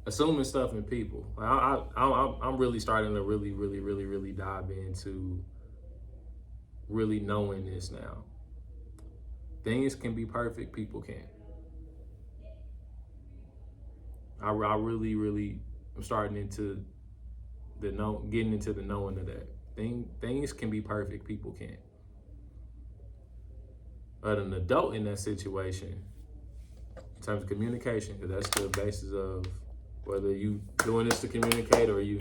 Assuming stuff in people. Like, I'm really starting to really dive into really knowing this now. Things can be perfect, people can't. I really am starting into getting into the knowing of that. Things can be perfect, people can't. But an adult in that situation, in terms of communication, because that's the basis of whether you doing this to communicate or you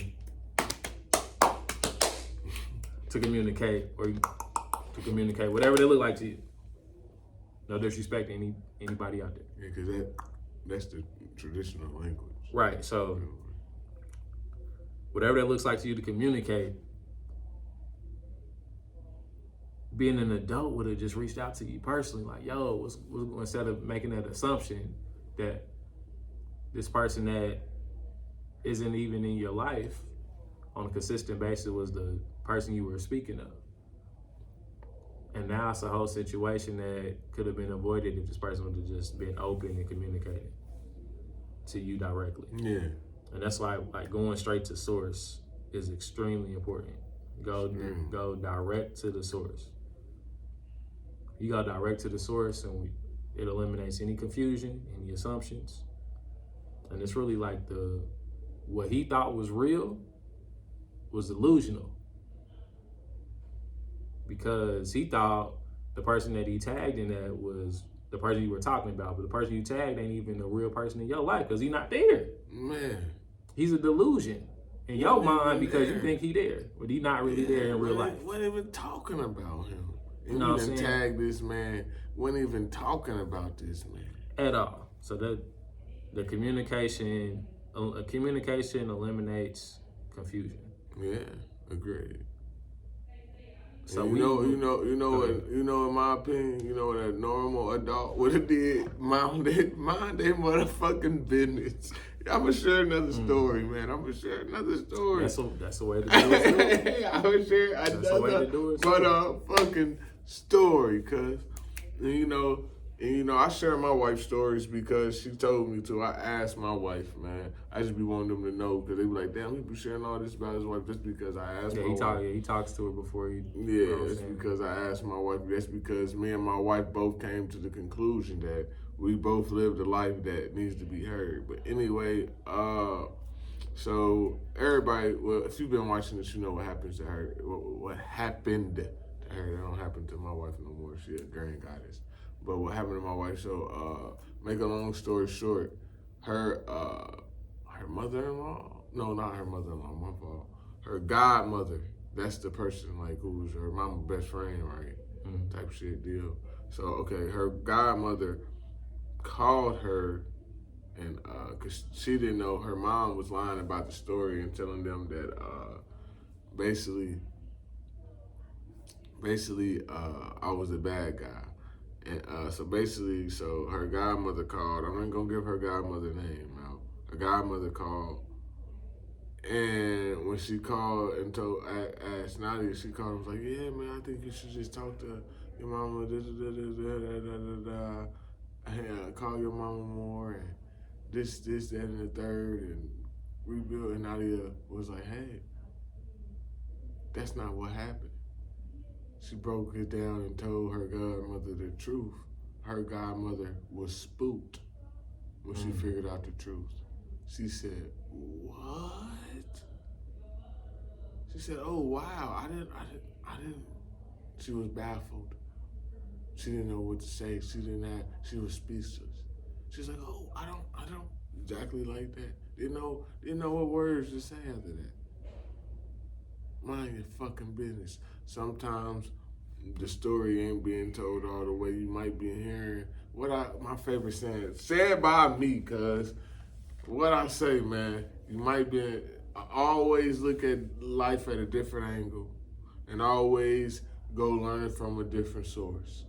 to communicate whatever they look like to you. No disrespect to anybody out there. Yeah, because that's the traditional language. Right, so whatever that looks like to you to communicate, being an adult would have just reached out to you personally, like, yo, instead of making that assumption that this person that isn't even in your life on a consistent basis was the person you were speaking of. And now it's a whole situation that could have been avoided if this person would have just been open and communicating to you directly. Yeah. And that's why like going straight to source is extremely important. Go direct to the source. You go direct to the source and it eliminates any confusion, any assumptions. And it's really like what he thought was real was delusional. Because he thought the person that he tagged in that was the person you were talking about, but the person you tagged ain't even a real person in your life because he's not there. Man. He's a delusion in your mind because you think he there, but he not really there in real life. Wasn't even talking about him. And know you what I'm done saying? tagged this man, wasn't even talking about this man. At all. So the communication eliminates confusion. Yeah, agreed. So in my opinion, what a normal adult would have did, mind their motherfucking business. I'ma share another story, man. That's the way to do it. I'ma share another motherfucking story, cause I share my wife's stories because she told me to. I asked my wife, man. I just be wanting them to know because they be like, damn, he be sharing all this about his wife just because I asked my wife. He talks to her before he. Yeah, that's because I asked my wife. That's because me and my wife both came to the conclusion that we both lived a life that needs to be heard. But anyway, so everybody, well, if you've been watching this, you know what happens to her. What happened to her? That don't happen to my wife no more. She a grand goddess. But what happened to my wife? So, make a long story short, her her mother-in-law. No, not her mother-in-law. My fault. Her godmother. That's the person like who's her mama's best friend, right? Type shit deal. So okay, her godmother called her, and cause she didn't know her mom was lying about the story and telling them that basically I was a bad guy. And so her godmother called. I'm not gonna give her godmother name out. Her godmother called, and when she called and asked Nadia, she called and was like, "Yeah, man, I think you should just talk to your mama. Call your mama more, and this, that, and the third, and rebuild." And Nadia was like, "Hey, that's not what happened." She broke it down and told her godmother the truth. Her godmother was spooked when she figured out the truth. She said, "What?" She said, "Oh wow, I didn't." She was baffled. She didn't know what to say. She was speechless. She's like, "Oh, I don't exactly like that." Didn't know what words to say after that. Mind your fucking business. Sometimes the story ain't being told all the way you might be hearing. My favorite saying, said by me, cause what I say, man, you might be, always look at life at a different angle and always go learn from a different source,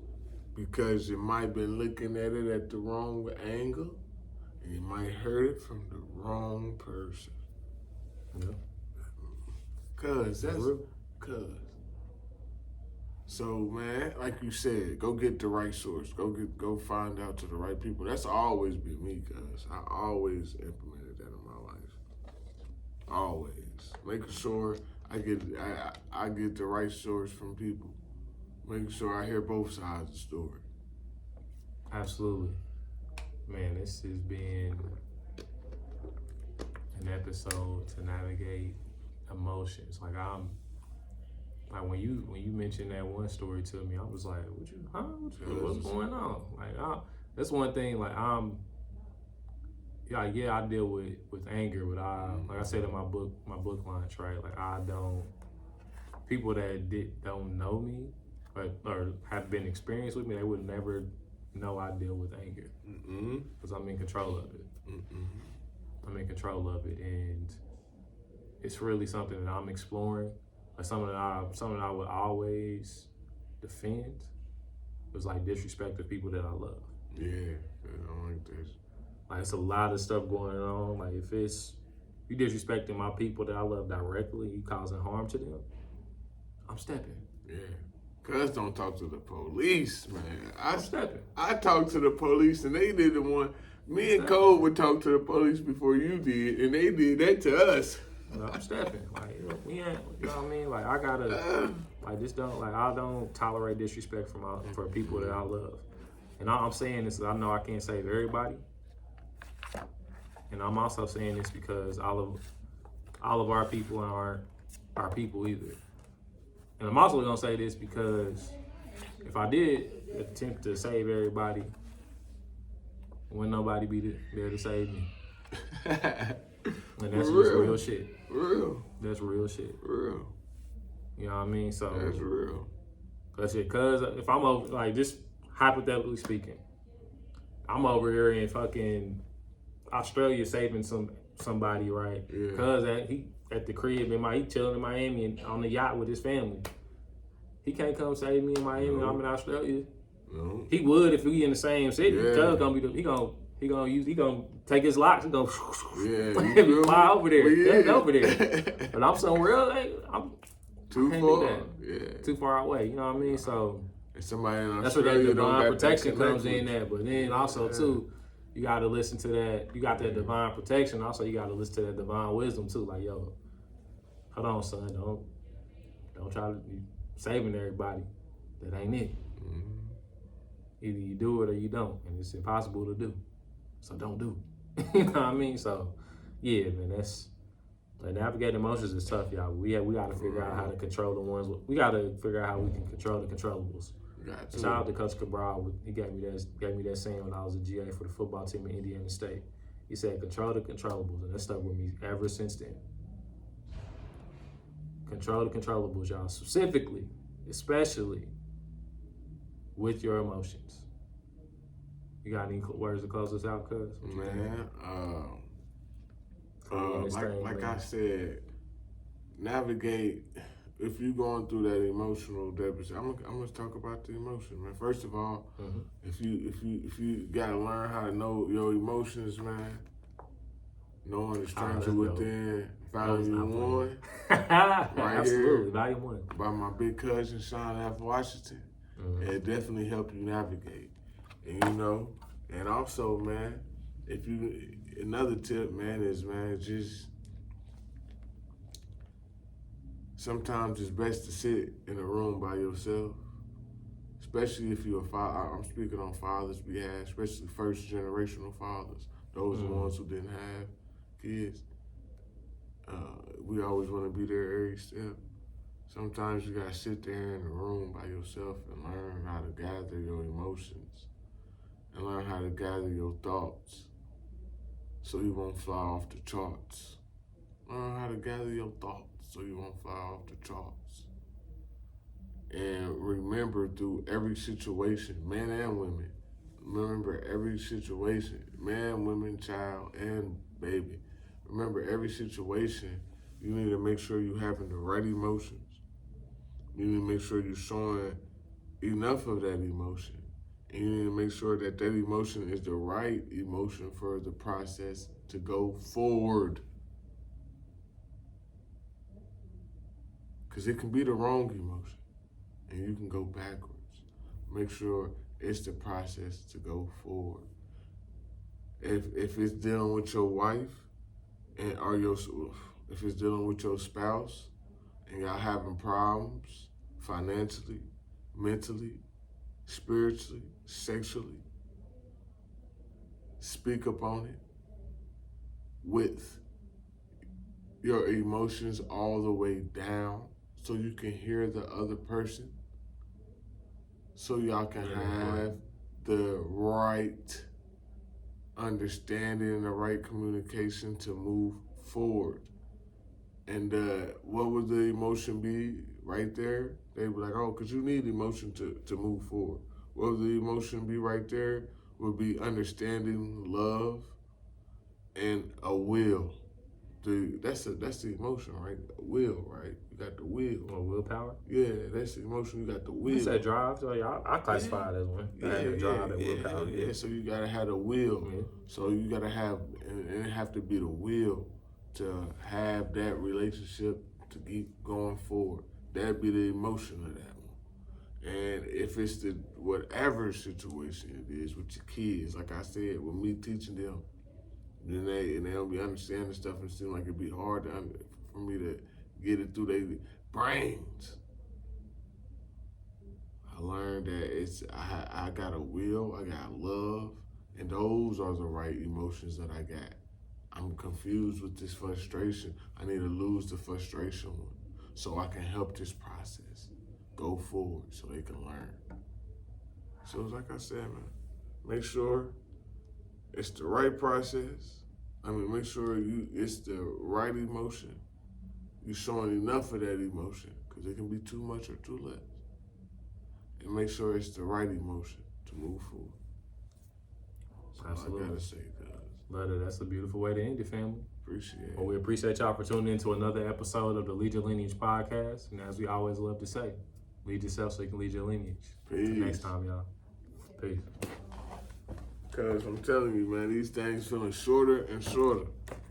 because you might be looking at it at the wrong angle and you might heard it from the wrong person. Yeah. Cause. So man, like you said, go get the right source. Go find out to the right people. That's always been me, cause I always implemented that in my life. Always making sure I get the right source from people. Making sure I hear both sides of the story. Absolutely, man. This has been an episode to navigate emotions. Like when you mentioned that one story to me, I was like, what's going on? Like, that's one thing. Like, I deal with anger, but like I said in my book launch, right? Like, people that don't know me or have been experienced with me, they would never know I deal with anger, because I'm in control of it. I'm in control of it, and it's really something that I'm exploring. Like something that I would always defend was like disrespect of people that I love. Yeah, I don't like this. Like, it's a lot of stuff going on. Like, if you disrespecting my people that I love directly, you causing harm to them, I'm stepping. Yeah. Cuz don't talk to the police, man. I'm stepping. I talked to the police and they did the one. Me and Cole would talk to the police before you did, and they did that to us. No, I'm stepping. Like, we ain't, you know what I mean? Like, I gotta, like, I don't tolerate disrespect for people that I love. And I'm saying this because I know I can't save everybody. And I'm also saying this because all of our people aren't our people either. And I'm also gonna say this because if I did attempt to save everybody, wouldn't nobody be there to save me. And that's just real shit. Real. That's real shit. Real. You know what I mean? So that's real. That's it. Cause if I'm over, like, just hypothetically speaking, I'm over here in fucking Australia saving somebody, right? Yeah. Cause he at the crib he chilling in Miami and on the yacht with his family. He can't come save me in Miami when I'm in Australia. No. He would if we in the same city. Yeah. Cause he gonna take his locks and go fly over there. Yeah. Over there. But I'm somewhere else. I'm too far. Yeah. Too far away. You know what I mean? So and somebody in that's where that Australia divine protection comes with. in there. But then also too, you gotta listen to that. You got that divine protection. Also, you gotta listen to that divine wisdom too. Like, yo, hold on, son. Don't try to be saving everybody. That ain't it. Either you do it or you don't, and it's impossible to do. So don't do. You know what I mean? So yeah, man, that's like navigating emotions is tough, y'all. We got to figure out how to control the ones. We got to figure out how we can control the controllables. Shout out to Coach Cabral. He gave me that saying when I was a GA for the football team at Indiana State. He said, control the controllables, and that stuck with me ever since then. Control the controllables, y'all. Specifically, especially with your emotions. You got any words to close us out, cuz? Man, like I said, navigate. If you're going through that emotional deficit, I'm gonna talk about the emotion, man. First of all, if you gotta learn how to know your emotions, man. Knowing the stranger within, Volume 1, right Absolutely, here, Volume 1, by my big cousin Sean F. Washington. It definitely helped you navigate, and and also, man, another tip, man, is just sometimes it's best to sit in a room by yourself, especially if you're a father. I'm speaking on fathers' behalf, especially first generational fathers. Those are the ones who didn't have kids. We always want to be there every step. Sometimes you gotta sit there in the room by yourself and learn how to gather your emotions and learn how to gather your thoughts so you won't fly off the charts. Learn how to gather your thoughts so you won't fly off the charts. And remember through every situation, men and women, remember every situation, man, woman, child, and baby. Remember every situation, you need to make sure you're having the right emotions. You need to make sure you're showing enough of that emotion. And you need to make sure that that emotion is the right emotion for the process to go forward. Because it can be the wrong emotion and you can go backwards. Make sure it's the process to go forward. If it's dealing with your wife if it's dealing with your spouse and y'all having problems financially, mentally, spiritually, sexually, speak up on it with your emotions all the way down so you can hear the other person, so y'all can have the right understanding and the right communication to move forward. And what would the emotion be right there? They'd be like, oh, because you need emotion to move forward. What would the emotion be right there? Would be understanding, love, and a will. That's the emotion, right? Will, right? You got the will. Or willpower? Yeah, that's the emotion. You got the will. It's that drive. So I classify it as one. Willpower. Yeah. So you gotta have the will. Yeah. So you gotta have, and it have to be the will to have that relationship to keep going forward. That'd be the emotion of that one. And if it's the whatever situation it is with your kids, like I said, with me teaching them, then they don't be understanding stuff and it seem like it'd be hard for me to get it through their brains. I learned that I got a will, I got love, and those are the right emotions that I got. I'm confused with this frustration. I need to lose the frustration one so I can help this process go forward so they can learn. So it's like I said, man, make sure it's the right process. Make sure it's the right emotion. You're showing enough of that emotion because it can be too much or too less. And make sure it's the right emotion to move forward. That's Absolutely. all I gotta say, cuz. Love it. That's a beautiful way to end it, family. Appreciate it. Well, we appreciate y'all for tuning in to another episode of the Lead Your Lineage podcast. And as we always love to say, lead yourself so you can lead your lineage. Peace. Till next time, y'all. Peace. Cuz I'm telling you, man, these things feeling shorter and shorter.